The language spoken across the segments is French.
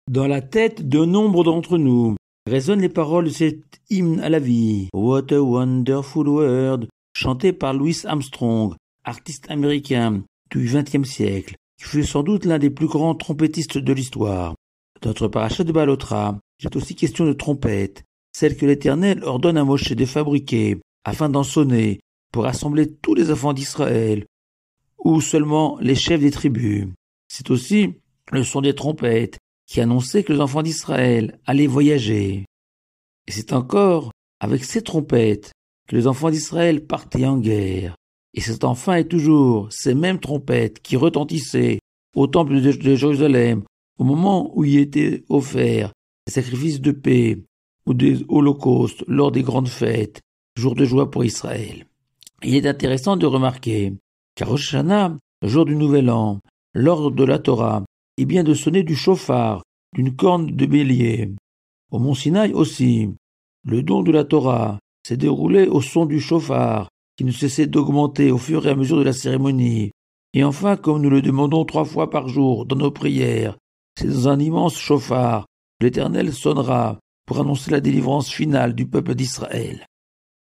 Dans la tête de nombre d'entre nous résonnent les paroles de cet hymne à la vie. What a wonderful world, chanté par Louis Armstrong, artiste américain du XXe siècle, qui fut sans doute l'un des plus grands trompettistes de l'histoire. Dans notre paracha de Balotra, il est aussi question de trompette, celle que l'Éternel ordonne à Moshe de fabriquer, afin d'en sonner, pour rassembler tous les enfants d'Israël, ou seulement les chefs des tribus. C'est aussi le son des trompettes, qui annonçait que les enfants d'Israël allaient voyager. Et c'est encore avec ces trompettes que les enfants d'Israël partaient en guerre. Et c'est enfin et toujours ces mêmes trompettes qui retentissaient au temple de Jérusalem au moment où y étaient offerts des sacrifices de paix ou des holocaustes lors des grandes fêtes, jours de joie pour Israël. Il est intéressant de remarquer qu'à Rosh Hashanah, le jour du Nouvel An, l'ordre de la Torah est bien de sonner du chauffard, d'une corne de bélier. Au mont Sinaï aussi, le don de la Torah s'est déroulé au son du chauffard, qui ne cessait d'augmenter au fur et à mesure de la cérémonie. Et enfin, comme nous le demandons 3 fois par jour dans nos prières, c'est dans un immense chauffard que l'Éternel sonnera pour annoncer la délivrance finale du peuple d'Israël.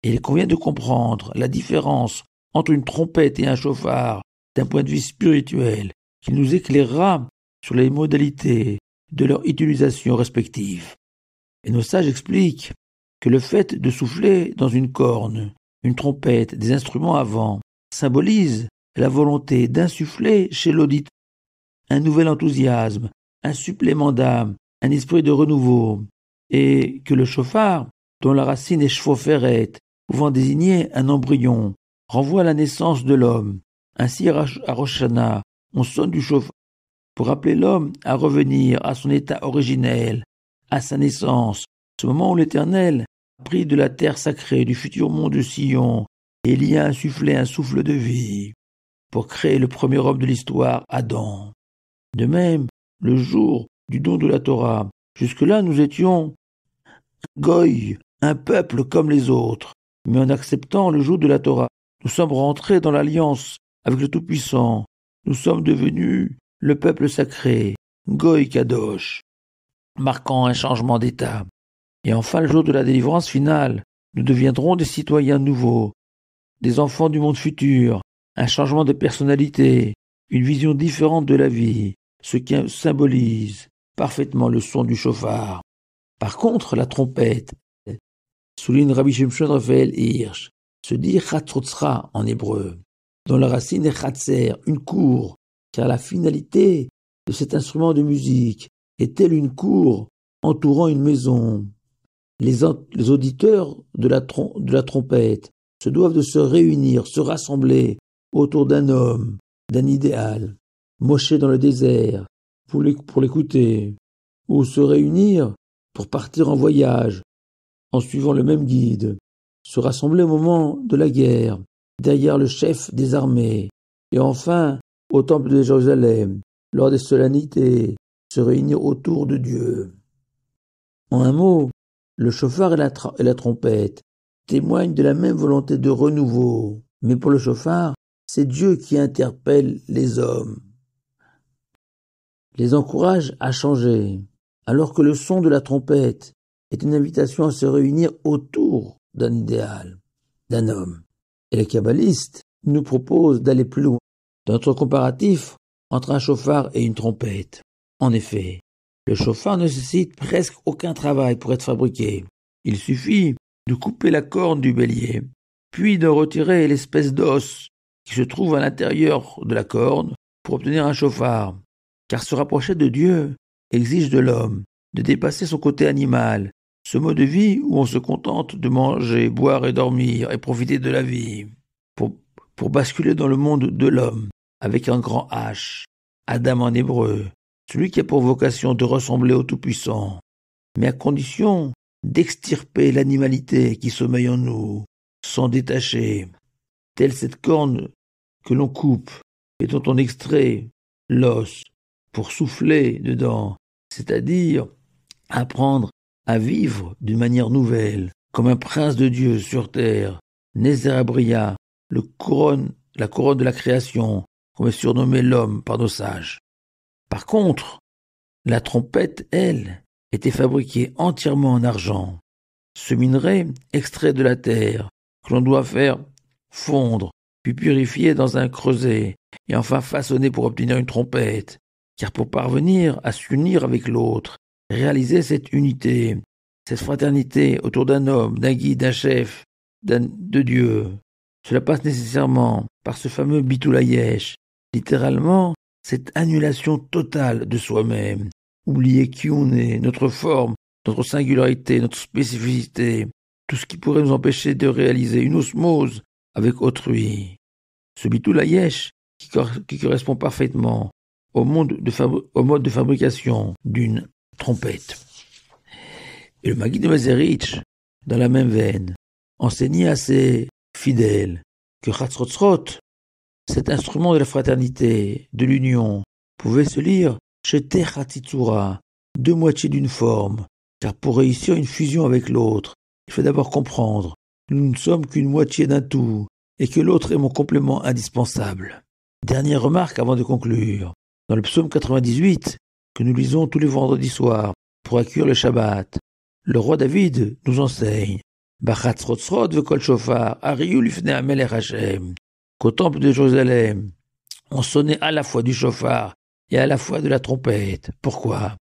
Et il convient de comprendre la différence entre une trompette et un chauffard d'un point de vue spirituel, qui nous éclairera sur les modalités de leur utilisation respective. Et nos sages expliquent que le fait de souffler dans une corne, une trompette, des instruments à vent, symbolise la volonté d'insuffler chez l'auditeur un nouvel enthousiasme, un supplément d'âme, un esprit de renouveau, et que le chauffard, dont la racine est chevoferet, pouvant désigner un embryon, renvoie à la naissance de l'homme. Ainsi, à Rosh Hashanah, on sonne du chauffard pour appeler l'homme à revenir à son état originel, à sa naissance, ce moment où l'Éternel a pris de la terre sacrée du futur mont de Sion et il y a insufflé un souffle de vie pour créer le premier homme de l'histoire, Adam. De même, le jour du don de la Torah, jusque-là nous étions Goy, un peuple comme les autres, mais en acceptant le jour de la Torah, nous sommes rentrés dans l'alliance avec le Tout-Puissant, nous sommes devenus le peuple sacré, Goy Kadosh, marquant un changement d'état. Et enfin, le jour de la délivrance finale, nous deviendrons des citoyens nouveaux, des enfants du monde futur, un changement de personnalité, une vision différente de la vie, ce qui symbolise parfaitement le son du chauffard. Par contre, la trompette, souligne Rabbi Shimshon Raphaël Hirsch, se dit Chatzotzra en hébreu, dont la racine est Chatzer, une cour, car la finalité de cet instrument de musique est telle une cour entourant une maison. Les auditeurs de la trompette se doivent de se réunir, se rassembler autour d'un homme, d'un idéal, Moshe dans le désert, pour l'écouter, ou se réunir pour partir en voyage, en suivant le même guide, se rassembler au moment de la guerre, derrière le chef des armées, et enfin, au temple de Jérusalem, lors des solennités, se réunir autour de Dieu. En un mot, le chauffard et la trompette témoignent de la même volonté de renouveau, mais pour le chauffard, c'est Dieu qui interpelle les hommes, les encourage à changer, alors que le son de la trompette est une invitation à se réunir autour d'un idéal, d'un homme. Et les kabbalistes nous proposent d'aller plus loin dans notre comparatif entre un chauffard et une trompette. En effet, le chauffard ne nécessite presque aucun travail pour être fabriqué. Il suffit de couper la corne du bélier, puis de retirer l'espèce d'os qui se trouve à l'intérieur de la corne pour obtenir un chauffard. Car se rapprocher de Dieu exige de l'homme de dépasser son côté animal, ce mode de vie où on se contente de manger, boire et dormir et profiter de la vie, pour basculer dans le monde de l'homme avec un grand H, Adam en hébreu, celui qui a pour vocation de ressembler au Tout-Puissant, mais à condition d'extirper l'animalité qui sommeille en nous, s'en détacher, telle cette corne que l'on coupe et dont on extrait l'os pour souffler dedans, c'est-à-dire apprendre à vivre d'une manière nouvelle, comme un prince de Dieu sur terre, Nézer Abria, la couronne de la création, comme est surnommé l'homme par nos sages. Par contre, La trompette, elle, était fabriquée entièrement en argent. Ce minerai, extrait de la terre, que l'on doit faire fondre, puis purifier dans un creuset, et enfin façonner pour obtenir une trompette. Car pour parvenir à s'unir avec l'autre, réaliser cette unité, cette fraternité autour d'un homme, d'un guide, d'un chef, de Dieu, cela passe nécessairement par ce fameux Bitul Hayesh, littéralement cette annulation totale de soi-même, oublier qui on est, notre forme, notre singularité, notre spécificité, tout ce qui pourrait nous empêcher de réaliser une osmose avec autrui. Ce Bitul Hayesh qui correspond parfaitement au mode de fabrication d'une trompette. Et le Maggid de Mezerich, dans la même veine, enseignait à ses fidèles que Chatzrotzrot, cet instrument de la fraternité, de l'union, pouvait se lire Shete Chatzitzura, deux moitiés d'une forme, car pour réussir une fusion avec l'autre, il faut d'abord comprendre que nous ne sommes qu'une moitié d'un tout, et que l'autre est mon complément indispensable. Dernière remarque avant de conclure. Dans le psaume 98, que nous lisons tous les vendredis soirs pour accueillir le Shabbat, le roi David nous enseigne Bachatzrotzrot vekol shofar, ariyu lifnei hamelech Hashem, qu'au temple de Jérusalem, on sonnait à la fois du shofar et à la fois de la trompette. Pourquoi?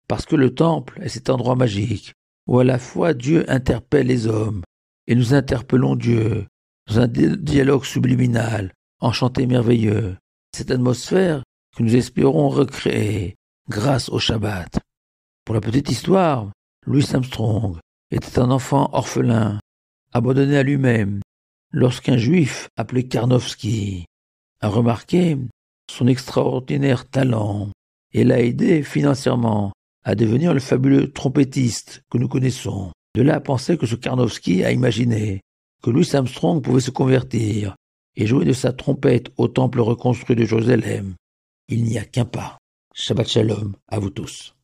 Parce que le temple est cet endroit magique où à la fois Dieu interpelle les hommes et nous interpellons Dieu dans un dialogue subliminal, enchanté merveilleux. Cette atmosphère que nous espérons recréer grâce au Shabbat. Pour la petite histoire, Louis Armstrong était un enfant orphelin, abandonné à lui-même, lorsqu'un juif appelé Karnowski a remarqué son extraordinaire talent et l'a aidé financièrement à devenir le fabuleux trompettiste que nous connaissons. De là à penser que ce Karnowski a imaginé que Louis Armstrong pouvait se convertir et jouer de sa trompette au temple reconstruit de Jérusalem. Il n'y a qu'un pas. Shabbat Shalom à vous tous.